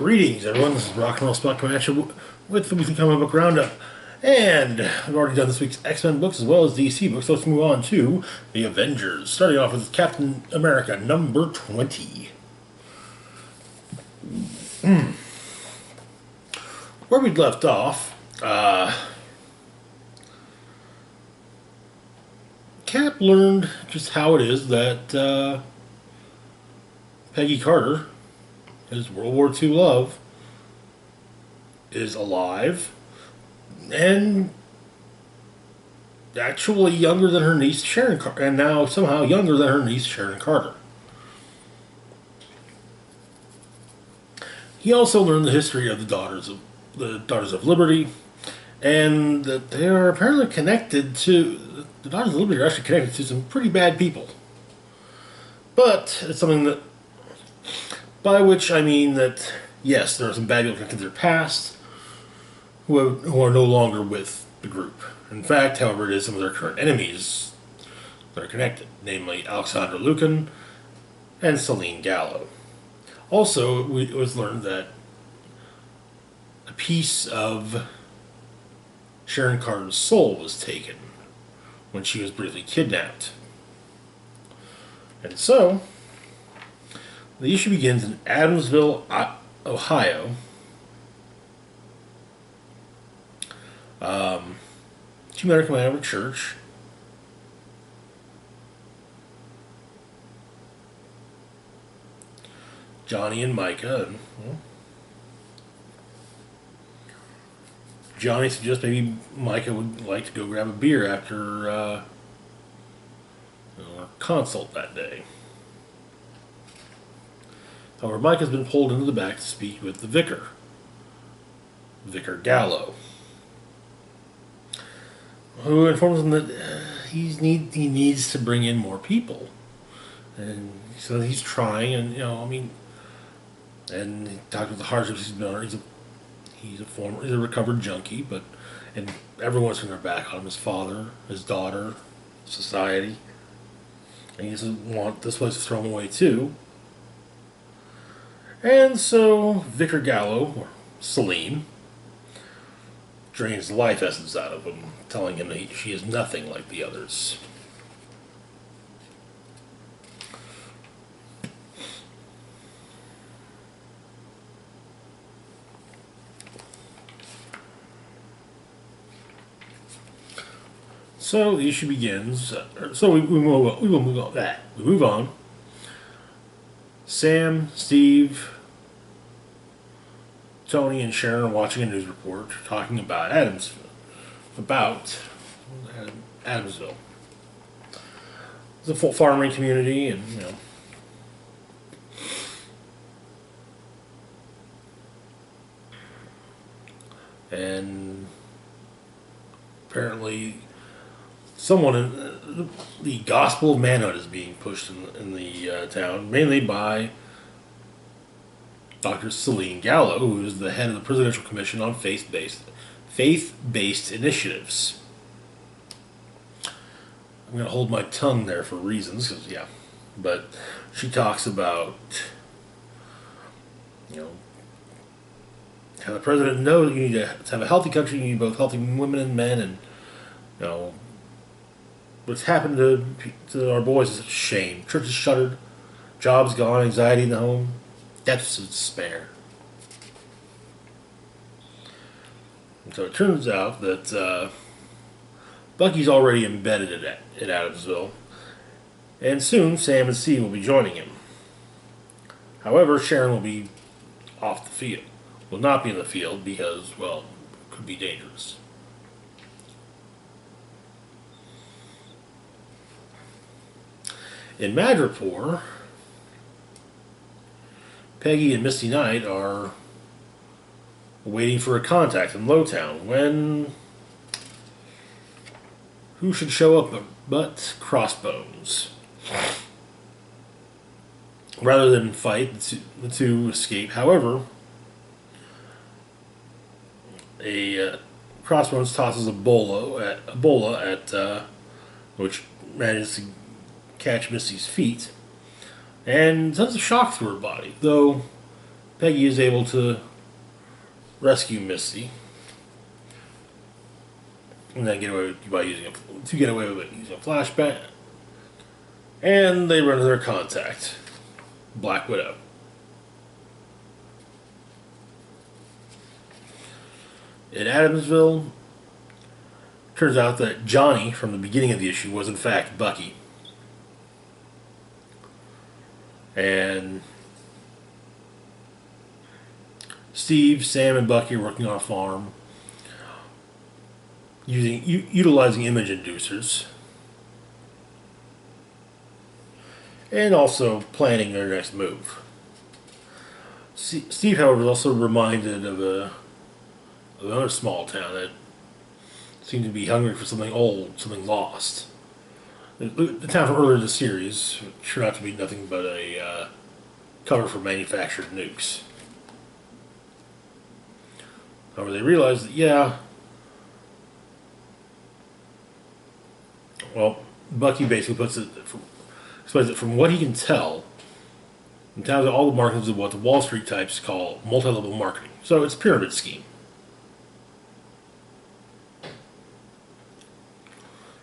Greetings, everyone. This is Rock and Roll Spot coming at you with the weekly comic book roundup. And I've already done this week's X-Men books as well as DC books, so let's move on to the Avengers. Starting off with Captain America number 20. Where we'd left off, Cap learned just how it is that Peggy Carter, his World War II love, is alive and actually younger than her niece Sharon Carter, and now somehow younger than her niece Sharon Carter. He also learned the history of the Daughters of Liberty, and that they are apparently connected to the Daughters of Liberty are actually connected to some pretty bad people. But it's something that, by which I mean that yes, there are some bad people connected to their past who are no longer with the group. In fact, however, it is some of their current enemies that are connected, namely Alexandra Lucan and Selene Gallo. Also, it was learned that a piece of Sharon Carter's soul was taken when she was briefly kidnapped. And so, the issue begins in Adamsville, Ohio. Two men are coming out of a church. Johnny and Micah. And, well, Johnny suggests maybe Micah would like to go grab a beer after a consult that day. However, Micah's been pulled into the back to speak with the vicar, Vicar Gallo, who informs him that he needs to bring in more people, and so he's trying, and and he talked about the hardships he's been on. He's a recovered junkie, and everyone's turning their back on him: his father, his daughter, society, and he doesn't want this place to throw him away too. And so Vicar Gallo, or Selene, drains the life essence out of him, telling him that she is nothing like the others. So the issue begins. We move on. Sam, Steve, Tony, and Sharon are watching a news report talking about Adamsville. It's a full farming community, and and apparently someone in the gospel of manhood is being pushed in the town, mainly by Dr. Selene Gallo, who is the head of the Presidential Commission on Faith-Based Initiatives. I'm going to hold my tongue there for reasons, but she talks about how the president knows you need to have a healthy country. You need both healthy women and men, and what's happened to our boys is a shame. Churches shuttered, jobs gone, anxiety in the home, deaths of despair. And so it turns out that Bucky's already embedded at Adamsville, and soon Sam and Steve will be joining him. However, Sharon will be off the field. Will not be in the field because, well, it could be dangerous. In Madripoor, Peggy and Misty Knight are waiting for a contact in Lowtown when who should show up but Crossbones. Rather than fight, the two escape. However, a Crossbones tosses a bola at which manages to catch Misty's feet, and sends a shock through her body, though Peggy is able to rescue Misty, and then get away with, by using using a flashbang. And they run into their contact, Black Widow. In Adamsville, turns out that Johnny from the beginning of the issue was in fact Bucky. And Steve, Sam, and Bucky are working on a farm, utilizing image inducers, and also planning their next move. Steve, however, is also reminded of another small town that seemed to be hungry for something old, something lost. The town from earlier in the series turned out to be nothing but a cover for manufactured nukes. However, they realized that, yeah, well, Bucky basically explains it from what he can tell, and tells all the markings of what the Wall Street types call multi-level marketing. So it's a pyramid scheme.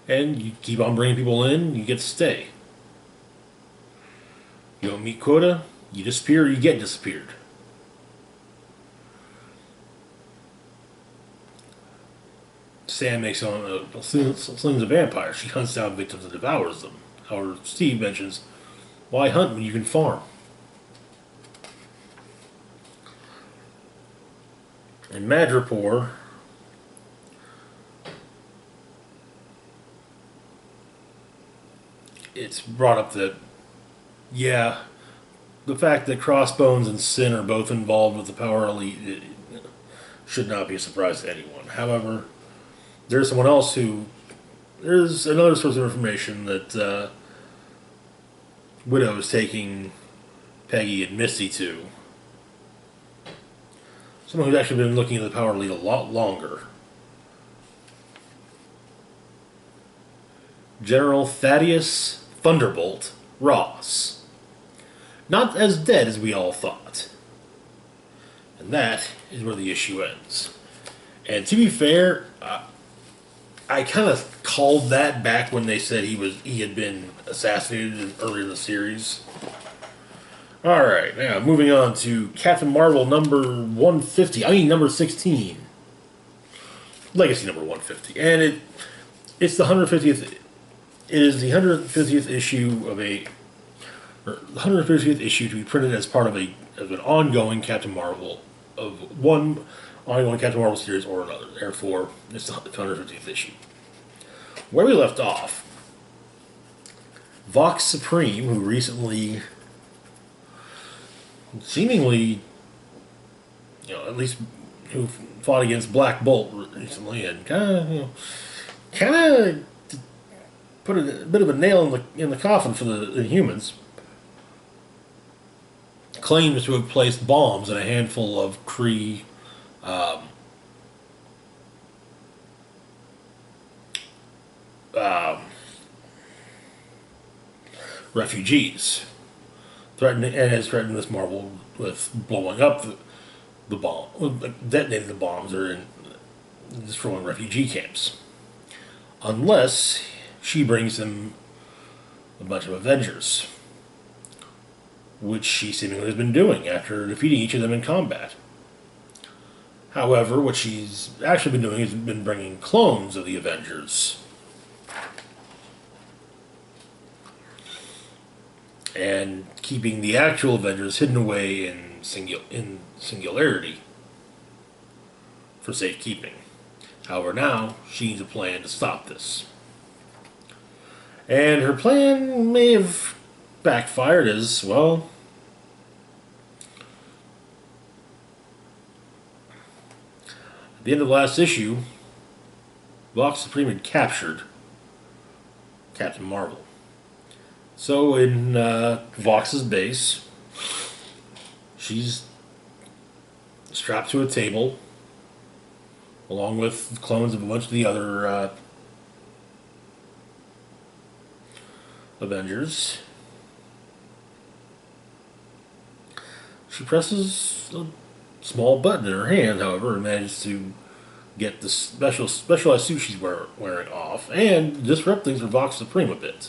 And you keep on bringing people in, you get to stay. You don't meet quota, you disappear, you get disappeared. Sam makes on slings a vampire. She hunts down victims and devours them. However, Steve mentions, why hunt when you can farm? In Madripoor, it's brought up that, yeah, the fact that Crossbones and Sin are both involved with the Power Elite should not be a surprise to anyone. However, there's another source of information that Widow is taking Peggy and Misty to. Someone who's actually been looking at the Power Elite a lot longer. General Thaddeus Thunderbolt Ross. Not as dead as we all thought. And that is where the issue ends. And to be fair, I kind of called that back when they said he had been assassinated earlier in the series. Alright, now moving on to Captain Marvel number 16. Legacy number 150. And it's the 150th. It is the 150th issue the 150th issue to be printed as part of an ongoing Captain Marvel, of one ongoing Captain Marvel series or another. Therefore, it's the 150th issue. Where we left off, Vox Supreme, who recently, seemingly, at least who fought against Black Bolt recently, and kind of put a bit of a nail in the coffin for the Inhumans, claims to have placed bombs in a handful of Kree refugees, has threatened Miss Marvel with blowing up the bomb, detonating the bombs that are in destroying refugee camps, unless she brings them a bunch of Avengers, which she seemingly has been doing after defeating each of them in combat. However, what she's actually been doing is been bringing clones of the Avengers. And keeping the actual Avengers hidden away in Singularity for safekeeping. However, now she needs a plan to stop this. And her plan may have backfired as, well, at the end of the last issue, Vox Supreme had captured Captain Marvel. So in Vox's base, she's strapped to a table, along with clones of a bunch of the other Avengers. She presses a small button in her hand, however, and manages to get the specialized suit she's wearing off and disrupt things for Vox Supreme a bit.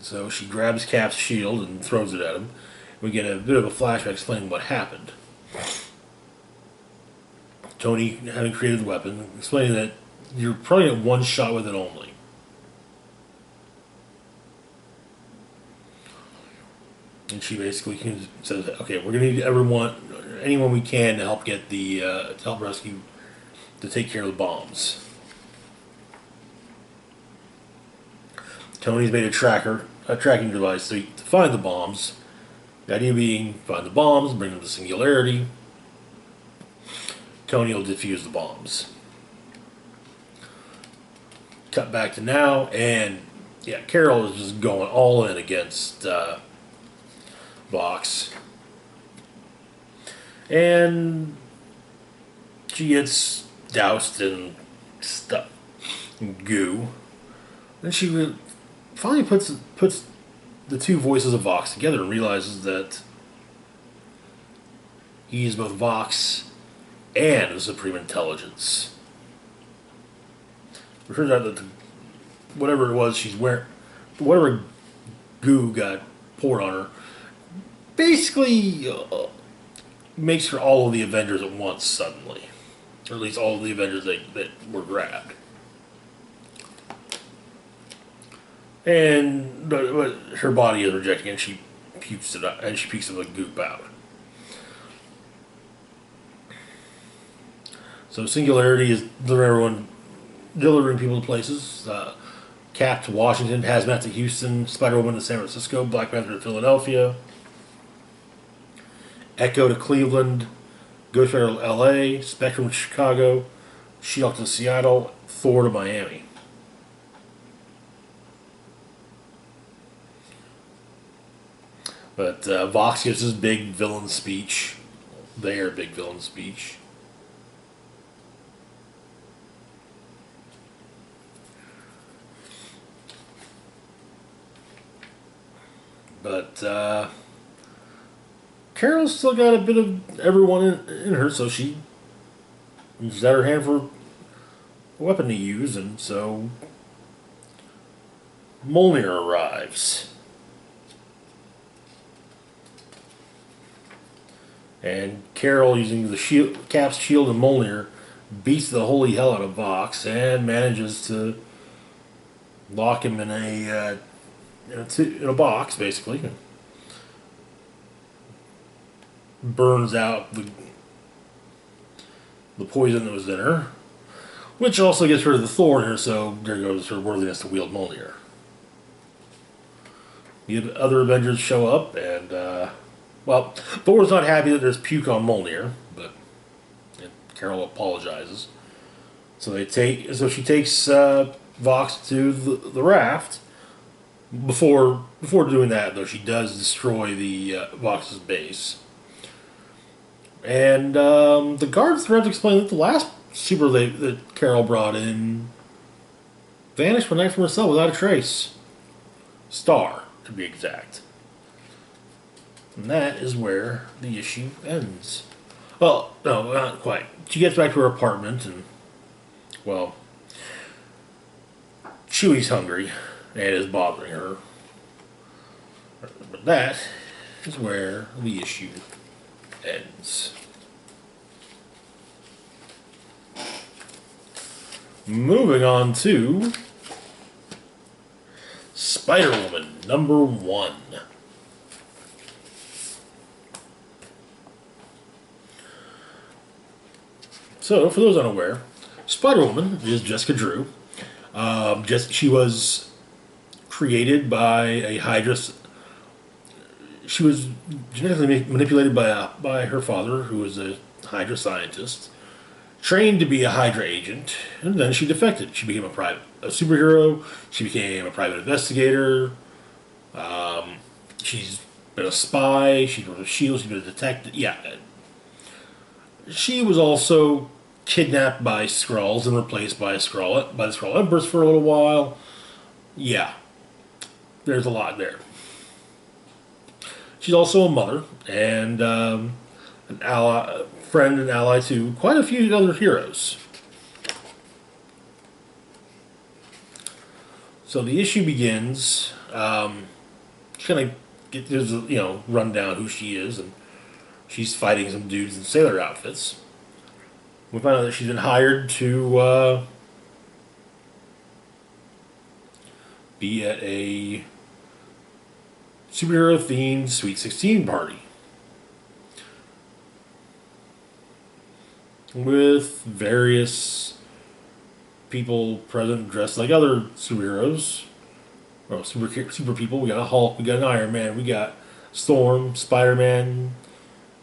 So she grabs Cap's shield and throws it at him. We get a bit of a flashback explaining what happened. Tony, having created the weapon, explaining that you're probably at one shot with it only. And she basically says, "Okay, we're gonna need anyone we can to help get to help rescue, to take care of the bombs." Tony's made a tracking device to find the bombs. The idea being, find the bombs, bring them to Singularity. Tony will defuse the bombs. Cut back to now, and yeah, Carol is just going all in against Vox. And she gets doused in stuff, in goo. Then she finally puts the two voices of Vox together and realizes that he is both Vox and the Supreme Intelligence. It turns out that whatever it was she's wearing, whatever goo got poured on her, basically makes her all of the Avengers at once suddenly. Or at least all of the Avengers that were grabbed. And but her body is rejecting it, and she pukes it out, and she pukes the goop out. So Singularity is delivering people to places. Cap to Washington, Hazmat to Houston, Spider-Woman to San Francisco, Black Panther to Philadelphia, Echo to Cleveland, Ghost Rider to LA, Spectrum to Chicago, She-Hulk to Seattle, Thor to Miami. But Vox gives his big villain speech. Their big villain speech. But Carol's still got a bit of everyone in her, so she's got her hand for a weapon to use, and so Mjolnir arrives. And Carol, using the Cap's shield and Mjolnir, beats the holy hell out of Vox and manages to lock him in a box, basically. Burns out the poison that was in her, which also gets rid of the Thor in her, so there goes her worthiness to wield Mjolnir. The other Avengers show up, and well, Thor's not happy that there's puke on Mjolnir, but Carol apologizes. So she takes Vox to the raft. Before doing that, though, she does destroy the Vox's base. And the guards threat explain that the last super that Carol brought in vanished one night from her cell without a trace. Star, to be exact. And that is where the issue ends. Well, no, not quite. She gets back to her apartment and, well, Chewie's hungry and is bothering her. But that is where the issue ends. Moving on to Spider-Woman #1. So, for those unaware, Spider-Woman is Jessica Drew. She was created by a Hydra. She was genetically manipulated by her father, who was a Hydra scientist, trained to be a Hydra agent, and then she defected. She became a superhero. She became a private investigator. She's been a spy. She's been a SHIELD. She's been a detective. Yeah. She was also kidnapped by Skrulls and replaced by the Skrull Empress for a little while. Yeah. There's a lot there. She's also a mother and an ally, friend and ally to quite a few other heroes. So the issue begins. She kind of gives a run down who she is, and she's fighting some dudes in sailor outfits. We find out that she's been hired to be at a superhero themed Sweet 16 party with various people present dressed like other superheroes. Well, super people. We got a Hulk, we got an Iron Man, we got Storm, Spider-Man,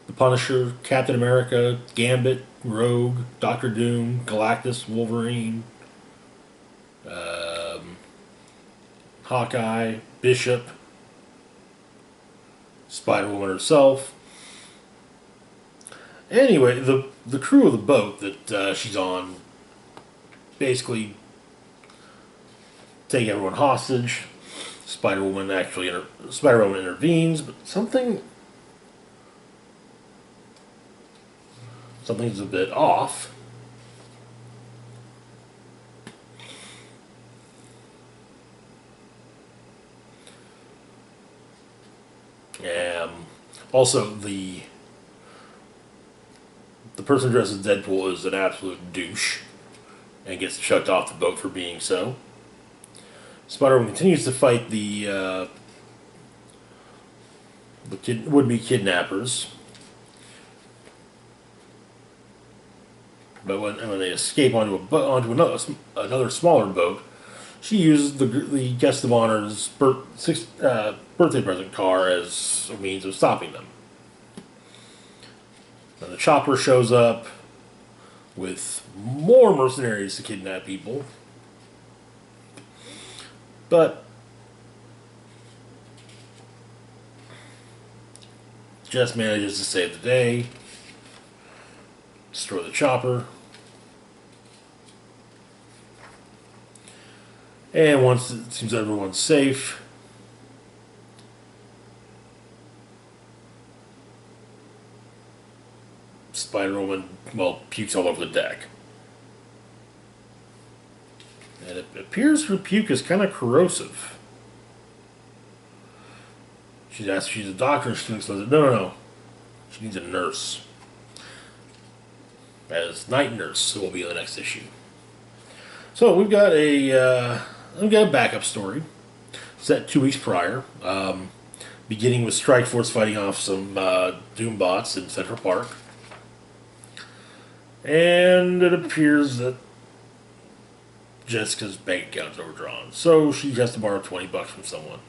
the Punisher, Captain America, Gambit, Rogue, Doctor Doom, Galactus, Wolverine, Hawkeye, Bishop, Spider-Woman herself. Anyway, the crew of the boat that she's on basically take everyone hostage. Spider-Woman intervenes, but something's a bit off. Also, the person dressed as Deadpool is an absolute douche and gets chucked off the boat for being so. Spider-Woman continues to fight the would-be kidnappers, but when they escape onto another smaller boat, she uses the guest of honor's birthday present car as a means of stopping them. Then the chopper shows up with more mercenaries to kidnap people. But Jess manages to save the day, destroy the chopper, and once it seems everyone's safe, Spider-Woman, pukes all over the deck. And it appears her puke is kind of corrosive. She's asked if she's a doctor, and she says, no. She needs a nurse. As night nurse will be in the next issue. So we've got a backup story set 2 weeks prior, beginning with Strike Force fighting off some Doom bots in Central Park. And it appears that Jessica's bank account's overdrawn, so she has to borrow $20 from someone.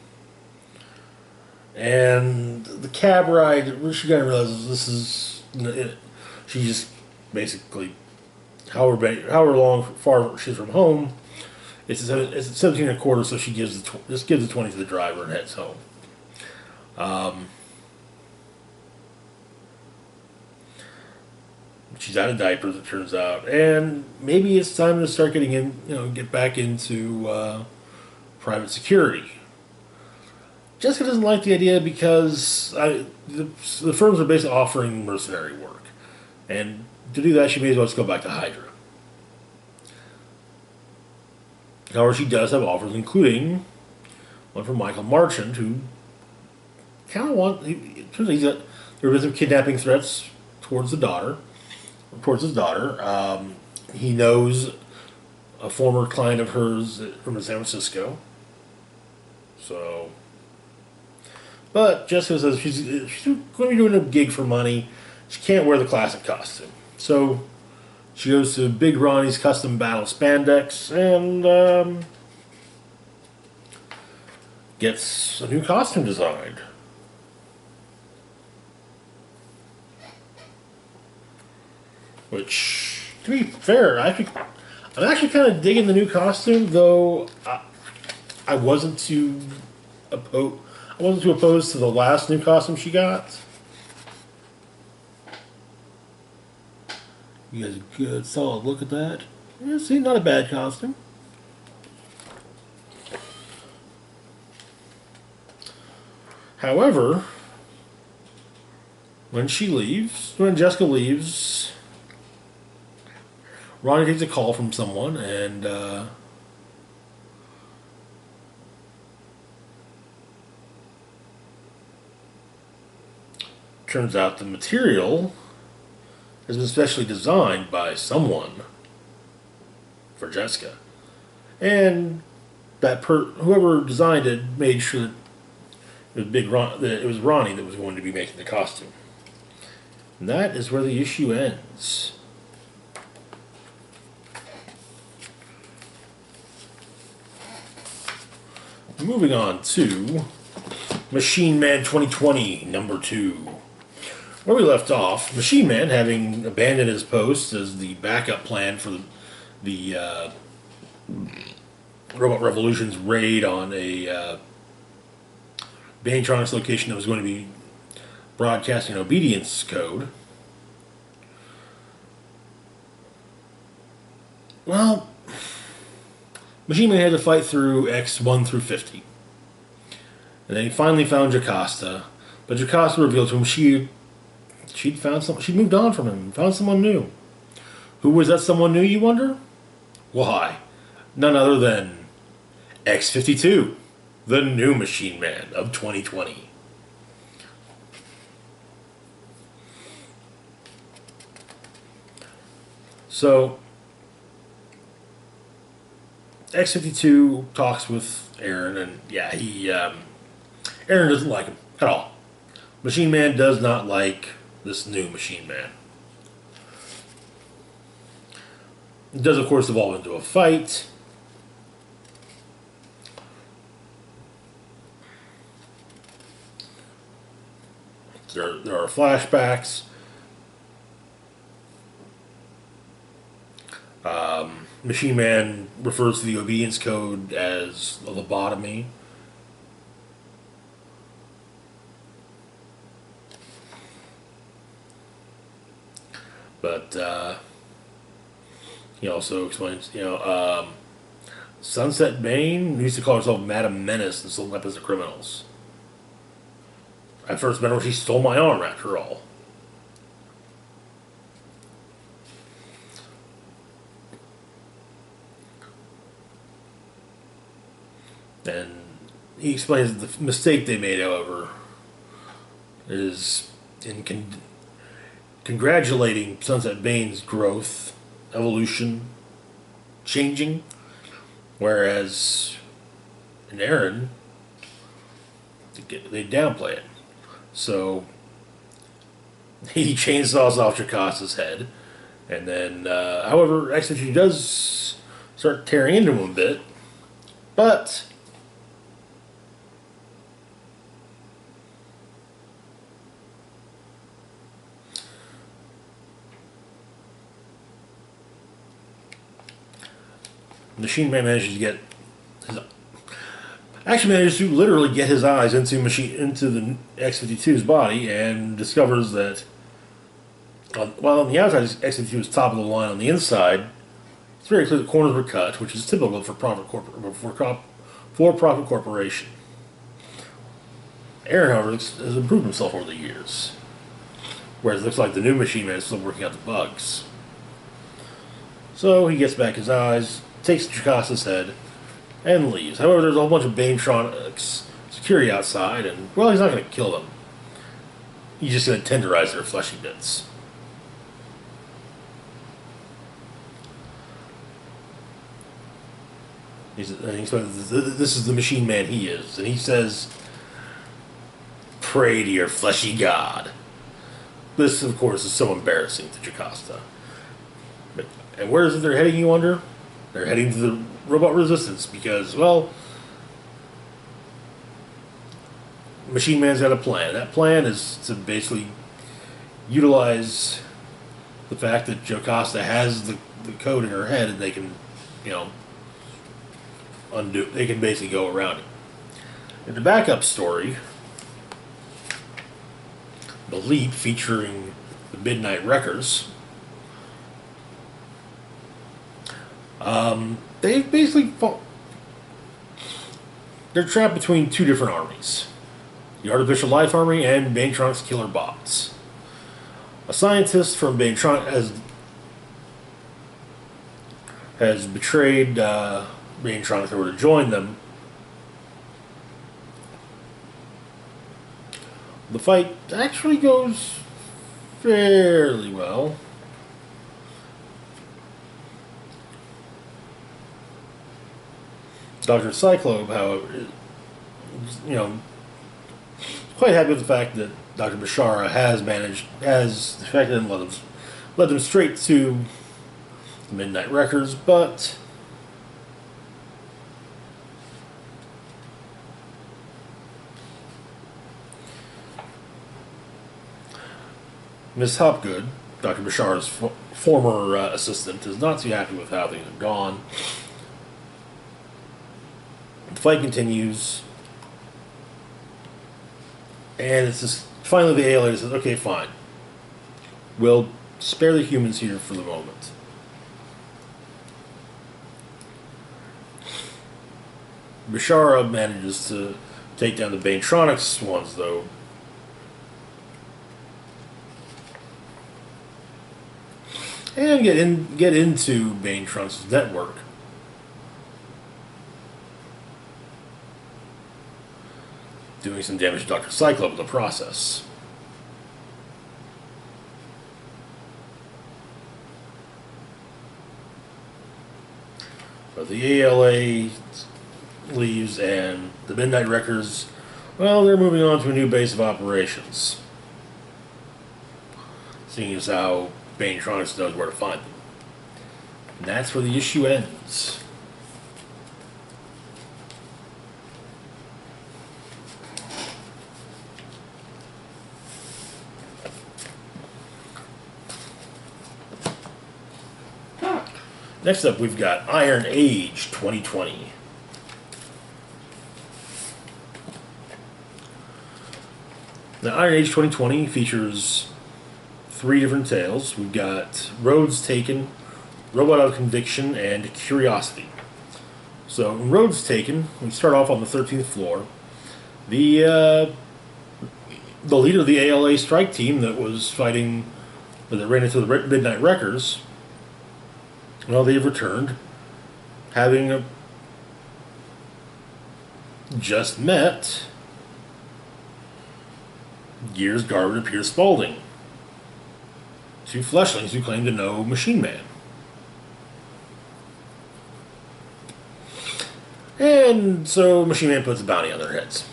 And the cab ride, she kind of realizes this is it. She just basically, however far she's from home, it's 17 and a quarter, so she gives the 20 to the driver and heads home. She's out of diapers, it turns out, and maybe it's time to start get back into private security. Jessica doesn't like the idea because the firms are basically offering mercenary work, and to do that, she may as well just go back to Hydra. However, she does have offers, including one from Michael Marchand, who kind of there have been some kidnapping threats towards his daughter. He knows a former client of hers from San Francisco. So, but Jessica says she's going to be doing a gig for money. She can't wear the classic costume. So she goes to Big Ronnie's Custom Battle Spandex and gets a new costume designed. Which, to be fair, I'm actually kind of digging the new costume, though I wasn't too opposed to the last new costume she got. You guys a good solid look at that. Yeah, see, not a bad costume. However, When Jessica leaves, Ronnie takes a call from someone, and turns out the material has been specially designed by someone for Jessica. And whoever designed it made sure that it was Ronnie that was going to be making the costume. And that is where the issue ends. Moving on to Machine Man 2020, number 2. Where we left off, Machine Man, having abandoned his post as the backup plan for the Robot Revolution's raid on a Banetronics location that was going to be broadcasting obedience code. Well, Machine Man had to fight through X 1 through 50. And then he finally found Jocasta, but Jocasta revealed to him she'd moved on from him, found someone new. Who was that someone new, you wonder? Why, none other than X-52, the new Machine Man of 2020. So, X-52 talks with Aaron, and yeah, Aaron doesn't like him at all. Machine Man does not like this new Machine Man. It does, of course, evolve into a fight. There are flashbacks. Machine Man refers to the obedience code as a lobotomy. But he also explains, Sunset Bane used to call herself Madam Menace and sold weapons to criminals. I first met her when she stole my arm, after all. And he explains that the mistake they made, however, is in congratulating Sunset Bane's growth, evolution, changing, whereas in Aaron, they downplay it. So he chainsaws off Jocasta's head, and then, however, actually, she does start tearing into him a bit, but Machine Man manages to literally get his eyes into the X-52's body, and discovers that while on the outside X-52 is top of the line, on the inside it's very clear the corners were cut, which is typical for for-profit corporation. Aaron, however, has improved himself over the years, whereas it looks like the new Machine Man is still working out the bugs. So he gets back his eyes, takes Jocasta's head, and leaves. However, there's a whole bunch of Banetronics security outside, and, well, he's not going to kill them. He's just going to tenderize their fleshy bits. This is the Machine Man he is, and he says, "Pray to your fleshy god." This, of course, is so embarrassing to Jocasta. And where is it they're heading, you wonder? They're heading to the Robot Resistance because, well, Machine Man's got a plan. That plan is to basically utilize the fact that Jocasta has the code in her head, and they can, they can basically go around it. In the backup story, The Leap, featuring the Midnight Wreckers, they basically they're trapped between two different armies. The Artificial Life Army and Banetronic's killer bots. A scientist from Baintron has betrayed Baintronics in order to join them. The fight actually goes fairly well. Dr. Cyclope, however, quite happy with the fact that Dr. Bashara has affected and led them straight to the Midnight Wreckers, but Miss Hopgood, Dr. Bashara's former assistant, is not too happy with how things have gone. The fight continues, and it's just finally the alien says, "Okay, fine. We'll spare the humans here for the moment." Bashara manages to take down the Baintronics ones, though. And get into Baintronics' network. Doing some damage to Dr. Cyclope in the process. But the ALA leaves, and the Midnight Wreckers, well, they're moving on to a new base of operations. Seeing as how Baintronics knows where to find them. And that's where the issue ends. Next up, we've got Iron Age 2020. Now, Iron Age 2020 features 3 different tales. We've got Roads Taken, Robot of Conviction, and Curiosity. So, in Roads Taken, we start off on the 13th floor. The leader of the ALA strike team that was fighting, that ran into the Midnight Wreckers, well, they've returned, having just met Gears Garvin and Peter Spaulding, 2 fleshlings who claim to know Machine Man. And so Machine Man puts a bounty on their heads.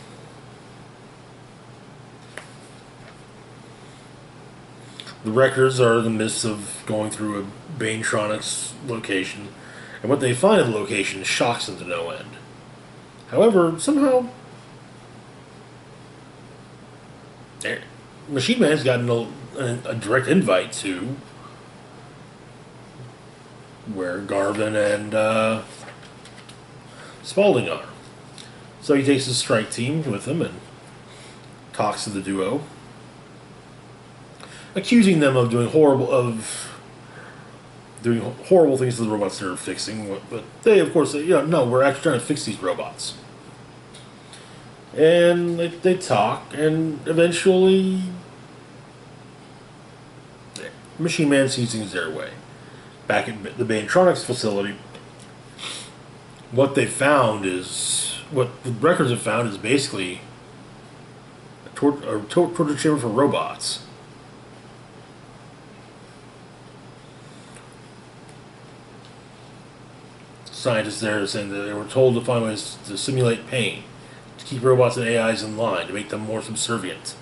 The Wreckers are in the midst of going through a Baintronics location, and what they find at the location shocks them to no end. However, somehow, Machine Man's gotten a direct invite to where Garvin and Spaulding are. So he takes his strike team with him and talks to the duo, accusing them of doing horrible things to the robots they're fixing. But they, of course, say, no, we're actually trying to fix these robots. And they talk, and eventually Machine Man sees things their way. Back at the Baintronics facility, what the records have found is basically a torture chamber for robots. Scientists there are saying that they were told to find ways to simulate pain, to keep robots and AIs in line, to make them more subservient.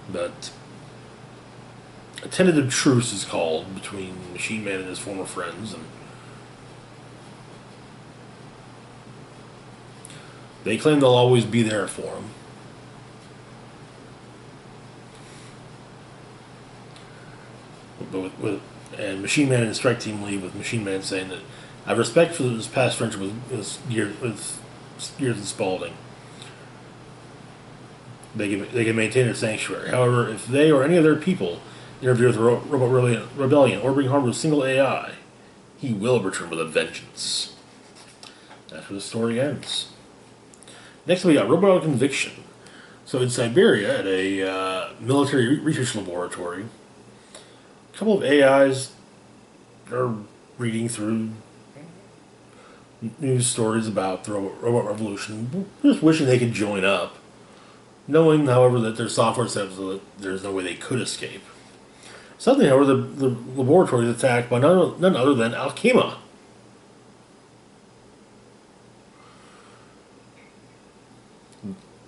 But a tentative truce is called between Machine Man and his former friends, and they claim they'll always be there for him. And Machine Man and his strike team leave with Machine Man saying that I have respect for his past friendship with Gears and Spaulding. They can maintain their sanctuary. However, if they or any other people interfere with the Robot Rebellion or bring harm to a single AI, he will return with a vengeance. That's where the story ends. Next, we got Robot Conviction. So in Siberia, at a military research laboratory, a couple of AIs are reading through news stories about the robot revolution, just wishing they could join up, knowing, however, that their software says that there's no way they could escape. Suddenly, however, the laboratory is attacked by none other than Alkema.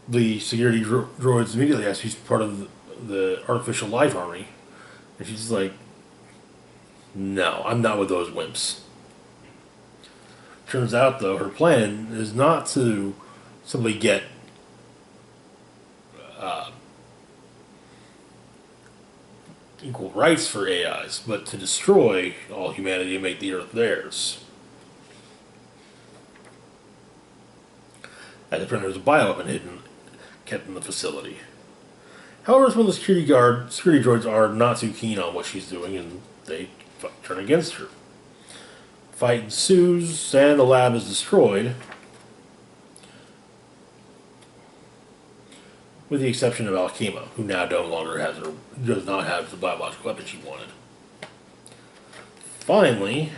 The security droids immediately ask if she's part of the artificial life army. And she's like, no, I'm not with those wimps. Turns out, though, her plan is not to simply get equal rights for AIs, but to destroy all humanity and make the Earth theirs. At the front, there's a bioweapon kept in the facility. However, some of the security droids are not too keen on what she's doing, and they turn against her. Fight ensues, and the lab is destroyed, with the exception of Alkema, who now does not have the biological weapon she wanted. Finally,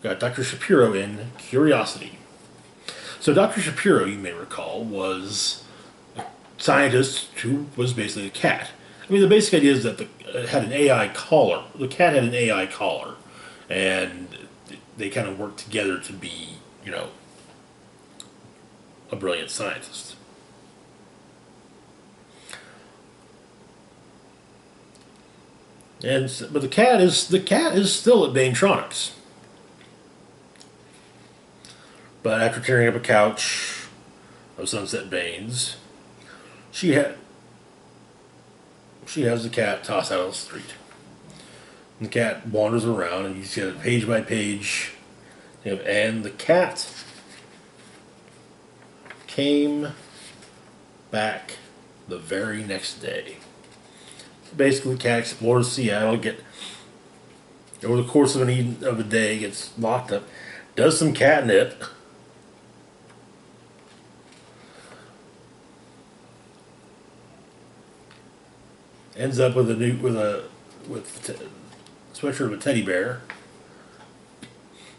got Dr. Shapiro in Curiosity. So Dr. Shapiro, you may recall, was a scientist who was basically a cat. I mean, the basic idea is that it had an AI collar. The cat had an AI collar, and they kind of worked together to be, a brilliant scientist. But the cat is still at Banetronics. But after tearing up a couch of Sunset Banes, she has the cat tossed out on the street. And the cat wanders around, and you see it page by page. And the cat came back the very next day. Basically, the cat explores Seattle, over the course of a day, gets locked up, does some catnip, ends up with a sweatshirt of a teddy bear,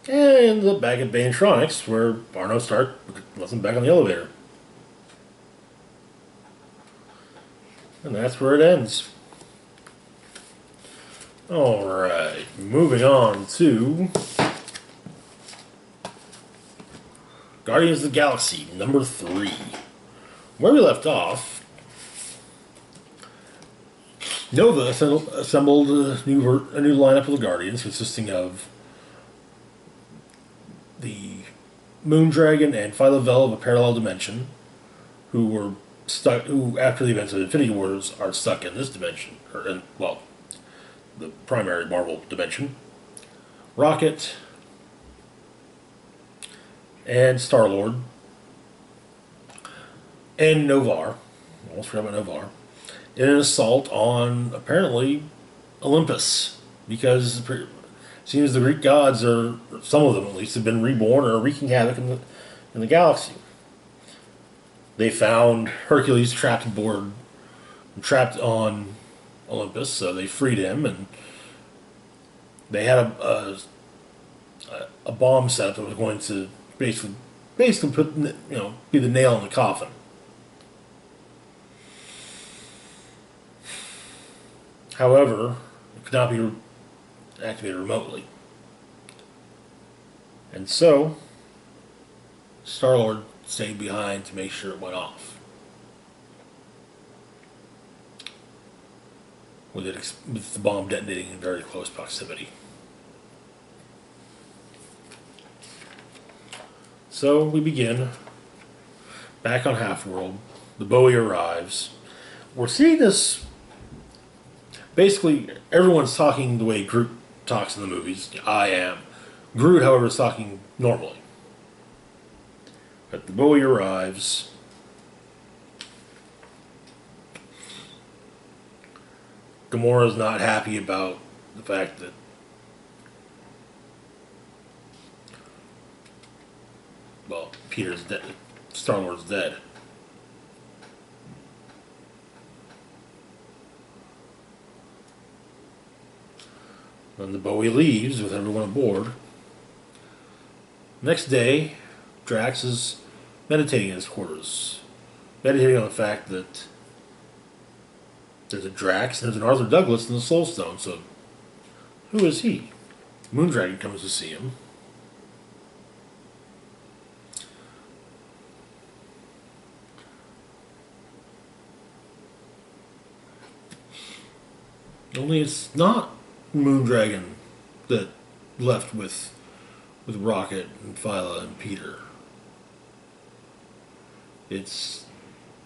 and ends up back at Banetronics, where Arno Stark lets him back on the elevator. And that's where it ends. Alright, moving on to Guardians of the Galaxy, number 3. Where we left off, Nova assembled a new lineup of the Guardians, consisting of the Moondragon and Phyla-Vell of a parallel dimension, who after the events of Infinity Wars are stuck in this dimension, the primary Marvel dimension. Rocket and Star-Lord and Novar, almost forgot about Novar, in an assault on, apparently, Olympus, because it seems the Greek gods are, some of them at least, have been reborn or are wreaking havoc in the galaxy. They found Hercules trapped on Olympus, so they freed him, and they had a bomb set that was going to basically put, be the nail in the coffin. However, it could not be activated remotely. And so, Star-Lord stayed behind to make sure it went off. With the bomb detonating in very close proximity. So we begin back on Half-World. The Bowie arrives. We're seeing this. Basically, everyone's talking the way Groot talks in the movies. I am. Groot, however, is talking normally. But the Bowie arrives. Gamora's not happy about the fact that Peter's dead. Star-Lord's dead. Then the Bowie leaves with everyone aboard. Next day, Drax is meditating in his quarters. Meditating on the fact that there's a Drax and there's an Arthur Douglas in the Soul Stone, so who is he? Moondragon comes to see him. Only it's not Moondragon that left with Rocket and Phyla and Peter. It's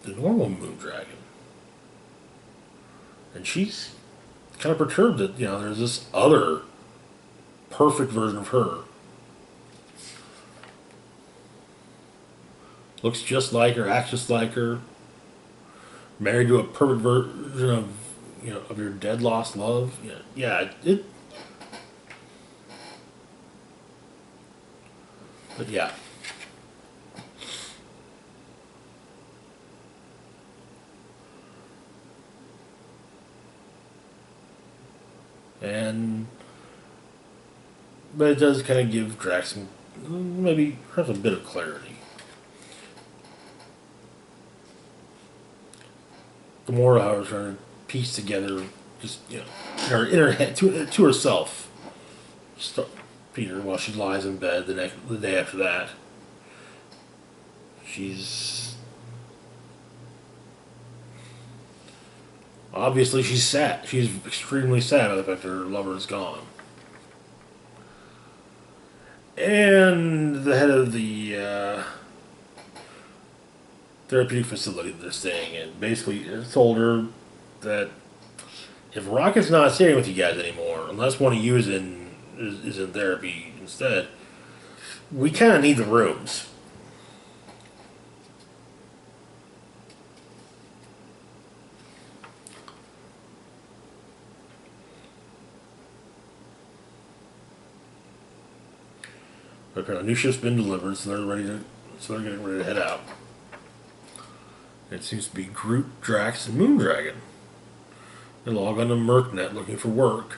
the normal Moondragon. And she's kind of perturbed that, there's this other perfect version of her. Looks just like her, acts just like her. Married to a perfect version of your dead lost love. Yeah, but yeah. But it does kind of give Drax maybe perhaps a bit of clarity. Gamora, however, trying to piece together just in her head to herself. Peter, while she lies in bed the day after that, she's obviously sad. She's extremely sad by the fact that her lover is gone. And the head of the therapeutic facility that they're staying in basically told her that if Rocket's not staying with you guys anymore, unless one of you is in therapy instead, we kind of need the rooms. But apparently, a new ship's been delivered, so they're getting ready to head out. It seems to be Groot, Drax, and Moondragon. They log on to MercNet looking for work.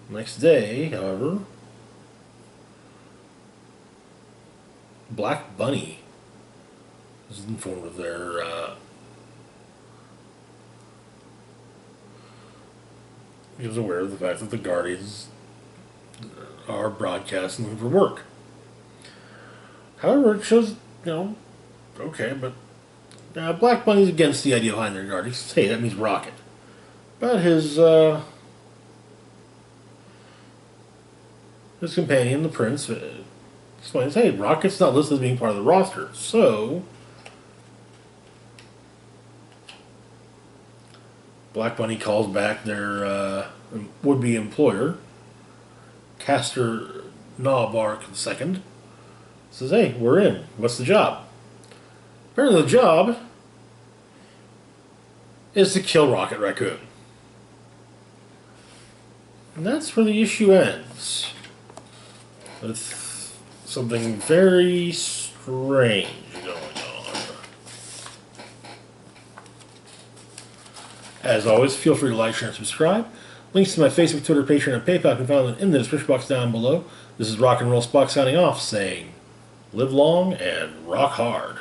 Next day, however, Black Bunny is informed of their he was aware of the fact that the Guardians are broadcasting looking for work. However, it shows, okay, but Black Bunny's against the idea behind their guard. He says, hey, that means Rocket. But his companion, the Prince, explains, hey, Rocket's not listed as being part of the roster. So, Black Bunny calls back their would-be employer, Castor Knobbark II, says, hey, we're in. What's the job? Apparently the job is to kill Rocket Raccoon. And that's where the issue ends. With something very strange going on. As always, feel free to like, share, and subscribe. Links to my Facebook, Twitter, Patreon, and PayPal can be found in the description box down below. This is Rock and Roll Spock signing off, saying, live long and rock hard.